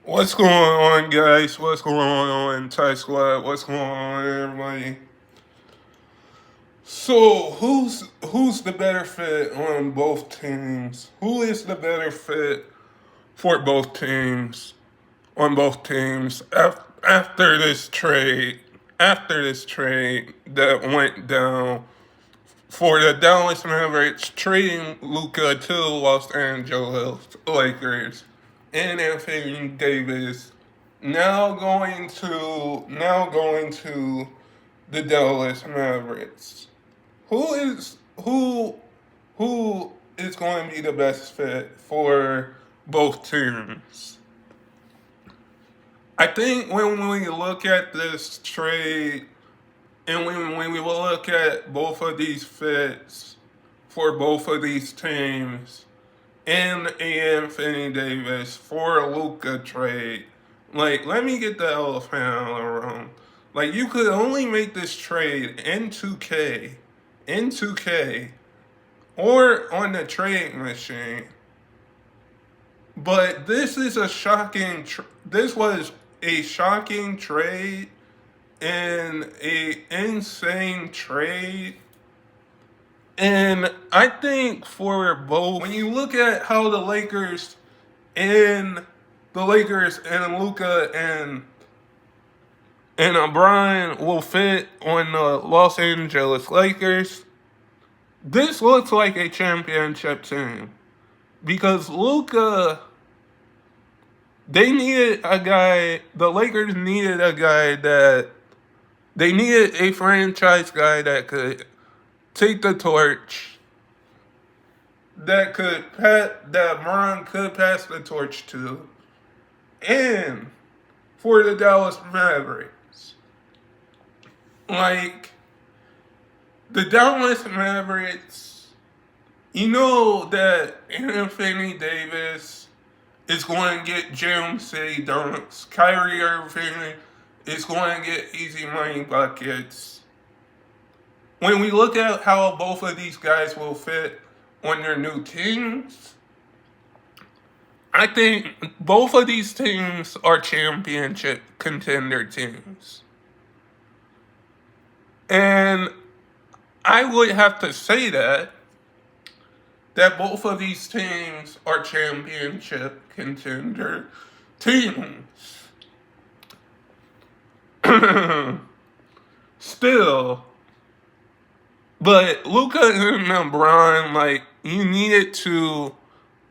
What's going on, guys? What's going on, Thai Squad? What's going on, everybody? So, who's the better fit on both teams? Who is the better fit for both teams on both teams after this trade? After this trade that went down for the Dallas Mavericks trading Luka to Los Angeles Lakers and Anthony Davis now going to the Dallas Mavericks. Who is who who is going to be the best fit for both teams? I think when we look at this trade and when we look at both of these fits for both of these teams and Anthony Davis for a Luka trade, like, let me get the elephant out of the room. Like, you could only make this trade in 2K, or on the trade machine. But this was a shocking trade and a insane trade. And I think for both, when you look at how the Lakers and Luka and Brian will fit on the Los Angeles Lakers, this looks like a championship team because Luka. The Lakers needed a guy they needed a franchise guy that could take the torch, that Bron could pass the torch to, and for the Dallas Mavericks. Like, the Dallas Mavericks, you know that Anthony Davis is going to get Jam City dunks. Kyrie Irving is going to get easy money buckets. When we look at how both of these guys will fit on their new teams, I think both of these teams are championship contender teams. And I would have to say that both of these teams are championship contender teams. Still, but Luka and LeBron, like, you needed to,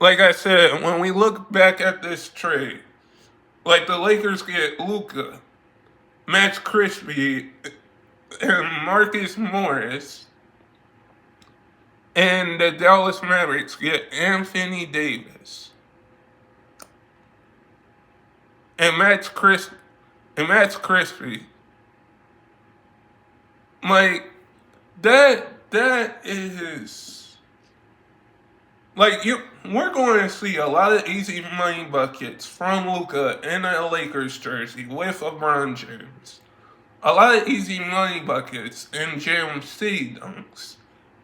like I said, when we look back at this trade, like, the Lakers get Luka, Max Crispy, and Marcus Morris, and the Dallas Mavericks get Anthony Davis and Max Crispy. Like, that is, like, we're going to see a lot of easy money buckets from Luka in a Lakers jersey with LeBron James. A lot of easy money buckets and Jam City dunks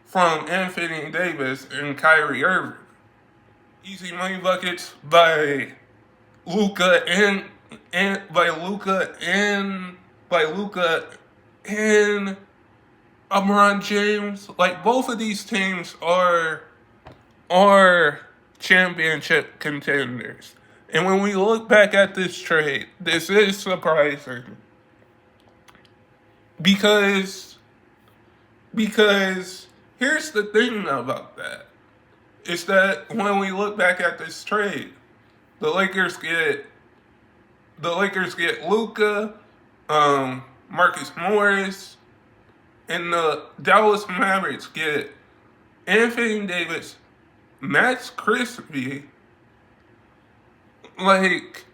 from Anthony Davis and Kyrie Irving. Easy money buckets by Luka and LeBron James. Like, both of these teams are championship contenders. And when we look back at this trade, this is surprising. Because here's the thing about that. Is that when we look back at this trade, the Lakers get Luka, Marcus Morris, and the Dallas Mavericks get Anthony Davis, Max Crispy. Like,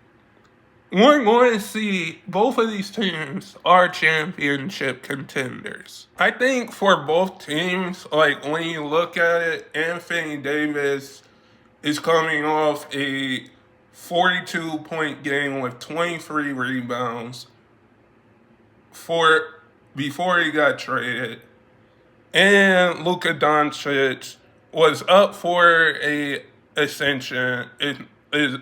we're going to see both of these teams are championship contenders. I think for both teams, like, when you look at it, Anthony Davis is coming off a 42-point game with 23 rebounds before he got traded. And Luka Doncic was up for a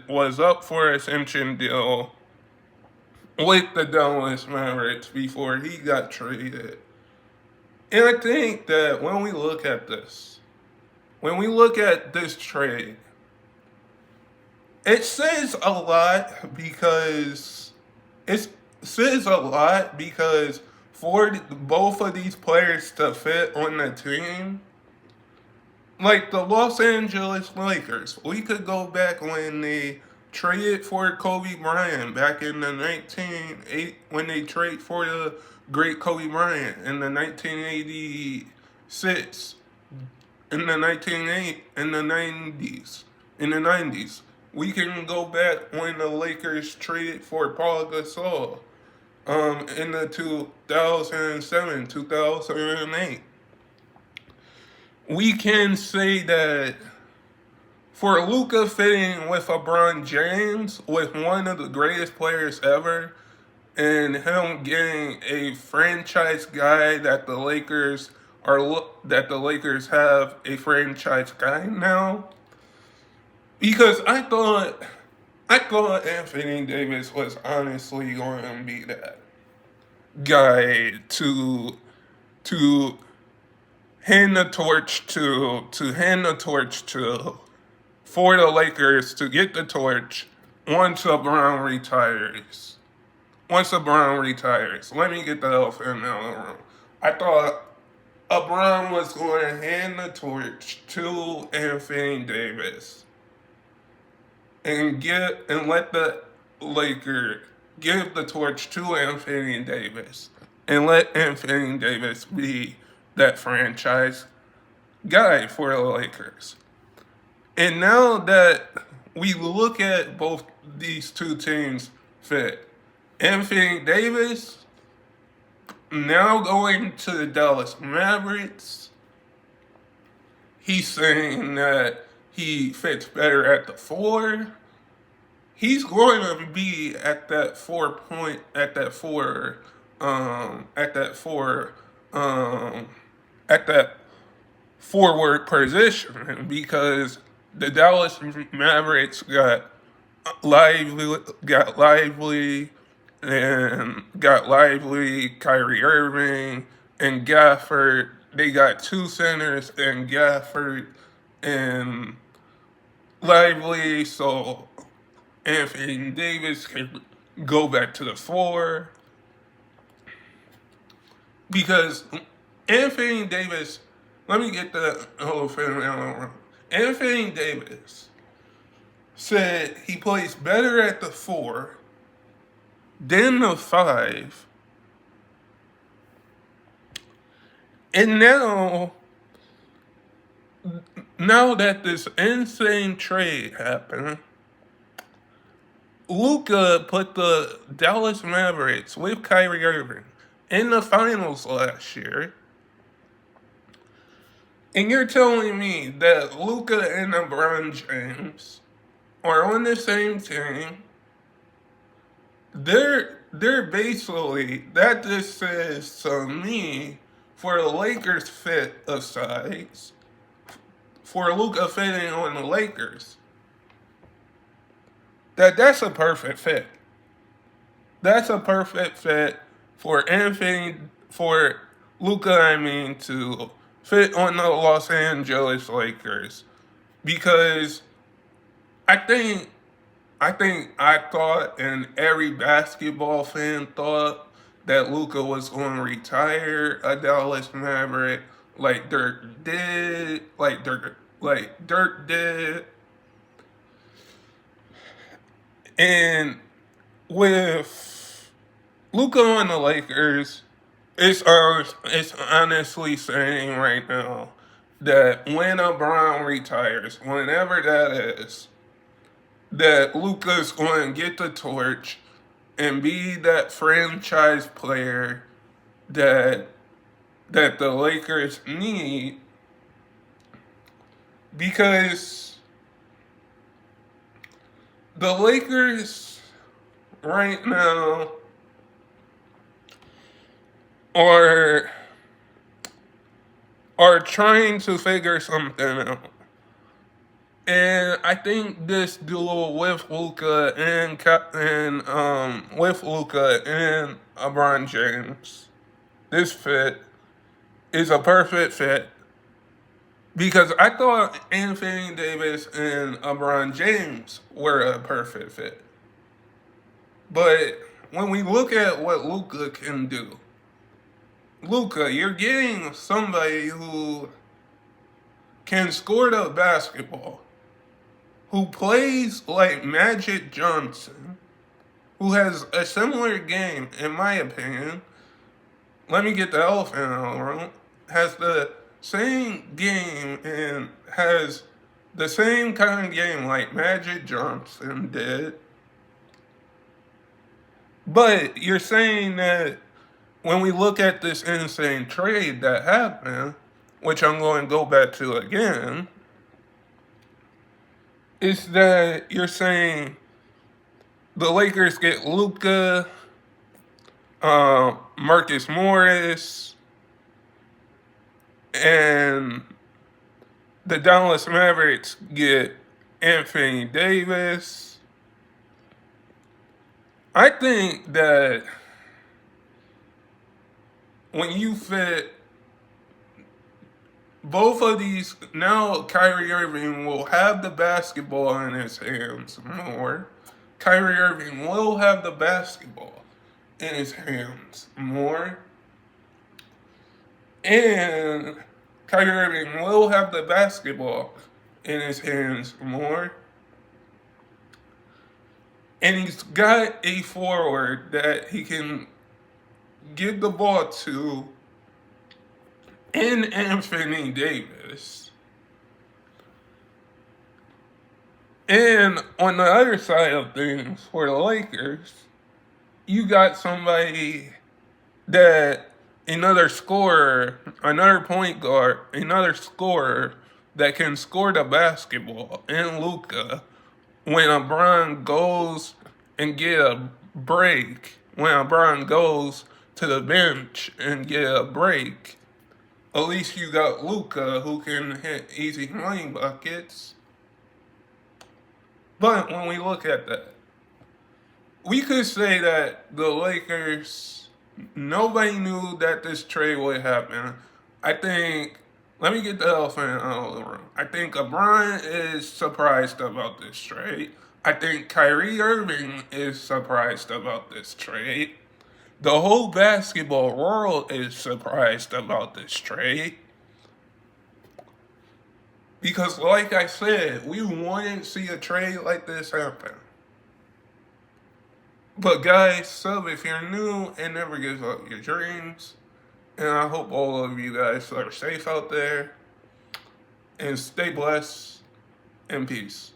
was up for ascension deal with the Dallas Mavericks before he got traded. And I think that when we look at this trade, it says a lot because it says a lot because for both of these players to fit on the team, like the Los Angeles Lakers, we could go back when they traded for Kobe Bryant back in the 1980 when they traded for the great Kobe Bryant in the 1986 in the 1980 in the 90s. We can go back when the Lakers traded for Paul Gasol in the 2007 2008. We can say that for Luka fitting with LeBron James, with one of the greatest players ever, and him getting a franchise guy that the Lakers have a franchise guy now, because I thought Anthony Davis was honestly going to be that guy to hand the torch to for the Lakers to get the torch once LeBron retires. Once LeBron retires, let me get the elephant out of the room. I thought LeBron was going to hand the torch to Anthony Davis and let the Lakers give the torch to Anthony Davis and let Anthony Davis be that franchise guy for the Lakers. And now that we look at both these two teams fit, Anthony Davis now going to the Dallas Mavericks, he's saying that he fits better at the four. He's going to be at that at that forward position because the Dallas Mavericks got lively Kyrie Irving and Gafford. They got two centers and Gafford and Lively, so Anthony Davis can go back to the four because Anthony Davis. Let me get the whole thing out. Anthony Davis said he plays better at the four than the five, and now that this insane trade happened, Luka put the Dallas Mavericks with Kyrie Irving in the finals last year. And you're telling me that Luka and LeBron James are on the same team. They're basically, that just says to me, for the Lakers fit aside, for Luka fitting on the Lakers, that's a perfect fit. That's a perfect fit for Luka, to fit on the Los Angeles Lakers. Because I thought, and every basketball fan thought, that Luka was going to retire a Dallas Maverick like Dirk did, And with Luka on the Lakers, it's honestly saying right now that when LeBron retires, whenever that is, that Luka's going to get the torch and be that franchise player that the Lakers need, because the Lakers right now are trying to figure something out. And I think this duo with Luka and LeBron James, this fit is a perfect fit because I thought Anthony Davis and LeBron James were a perfect fit. But when we look at what Luka can do, Luka, you're getting somebody who can score the basketball, who plays like Magic Johnson, who has a similar game, in my opinion. Let me get the elephant out of the room. Has the same game and has the same kind of game like Magic Johnson did. But you're saying that when we look at this insane trade that happened, which I'm going to go back to again, is that you're saying the Lakers get Luka, Marcus Morris, and the Dallas Mavericks get Anthony Davis. I think that when you fit both of these, now Kyrie Irving will have the basketball in his hands more. Kyrie Irving will have the basketball in his hands more. And Kyrie Irving will have the basketball in his hands more. And he's got a forward that he can give the ball to in Anthony Davis. And on the other side of things, for the Lakers, you got somebody that another scorer, another point guard, another scorer that can score the basketball in Luka when LeBron goes and get a break, when LeBron goes to the bench and get a break, at least you got Luka who can hit easy money buckets. But when we look at that, we could say that the Lakers, nobody knew that this trade would happen. I think, let me get the elephant out of the room. I think LeBron is surprised about this trade. I think Kyrie Irving is surprised about this trade. The whole basketball world is surprised about this trade. Because, like I said, we wouldn't see a trade like this happen. But, guys, sub if you're new and never give up your dreams. And I hope all of you guys are safe out there. And stay blessed and peace.